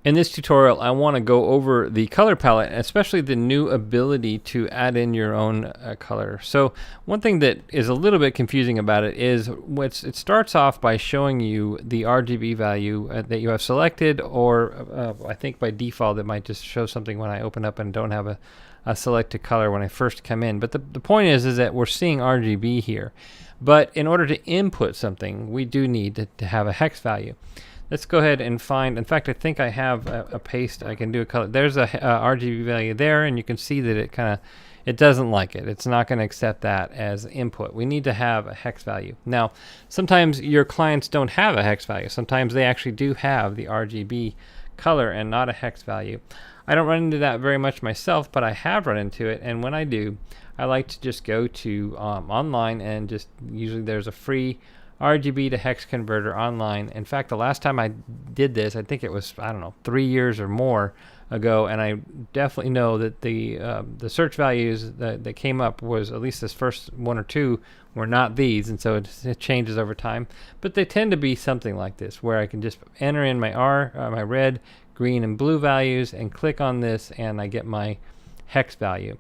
In this tutorial, I want to go over the color palette, especially the new ability to add in your own color. So one thing that is a little bit confusing about it is it starts off by showing you the RGB value that you have selected, or I think by default it might just show something when I open up and don't have a selected color when I first come in. But the point is that we're seeing RGB here. But in order to input something, we do need to have a hex value. Let's go ahead and find, in fact, I think I have a paste. I can do a color. There's a RGB value there, and you can see that it doesn't like it. It's not going to accept that as input. We need to have a hex value. Now, sometimes your clients don't have a hex value. Sometimes they actually do have the RGB color and not a hex value. I don't run into that very much myself, but I have run into it, and when I do, I like to just go to online and just, usually there's a free RGB to hex converter online. In fact, the last time I did this, I think it was, I don't know, 3 years or more ago, and I definitely know that the search values that came up was, at least this first one or two, were not these, and so it changes over time. But they tend to be something like this, where I can just enter in my my red, green, and blue values, and click on this, and I get my hex value.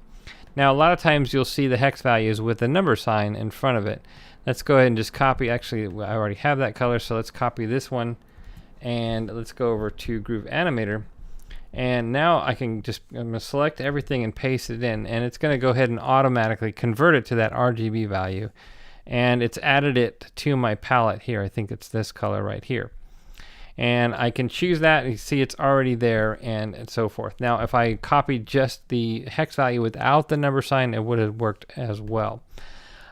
Now, a lot of times you'll see the hex values with a number sign in front of it. Let's go ahead and just copy. Actually, I already have that color, so let's copy this one, and let's go over to Groove Animator. And now I'm going to select everything and paste it in, and it's going to go ahead and automatically convert it to that RGB value. And it's added it to my palette here. I think it's this color right here. And I can choose that. You see it's already there, and so forth. Now, if I copied just the hex value without the number sign, it would have worked as well.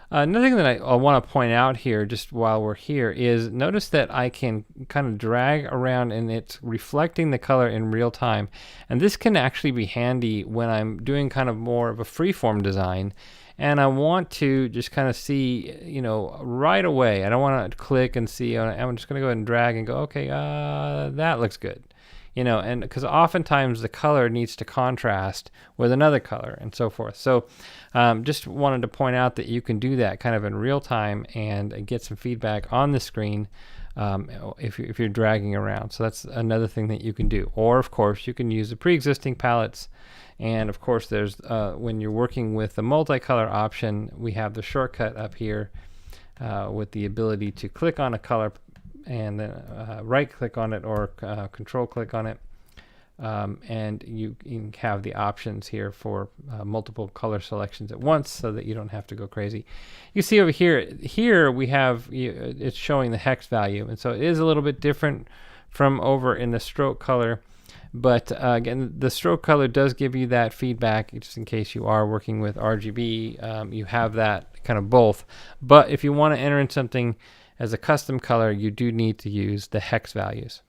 Another thing that I want to point out here, just while we're here, is notice that I can kind of drag around and it's reflecting the color in real time. And this can actually be handy when I'm doing kind of more of a freeform design, and I want to just kind of see, right away. I don't want to click and see. I'm just going to go ahead and drag and go, okay, that looks good. And because oftentimes the color needs to contrast with another color and so forth. So just wanted to point out that you can do that kind of in real time and get some feedback on the screen if you're dragging around. So that's another thing that you can do. Or, of course, you can use the pre-existing palettes. And, of course, there's when you're working with the multicolor option, we have the shortcut up here with the ability to click on a color and then right click on it or control click on it, and you can have the options here for multiple color selections at once so that you don't have to go crazy. You see over here we have it's showing the hex value, and so it is a little bit different from over in the stroke color, but again, the stroke color does give you that feedback just in case you are working with RGB. You have that kind of both, but if you want to enter in something as a custom color, you do need to use the hex values.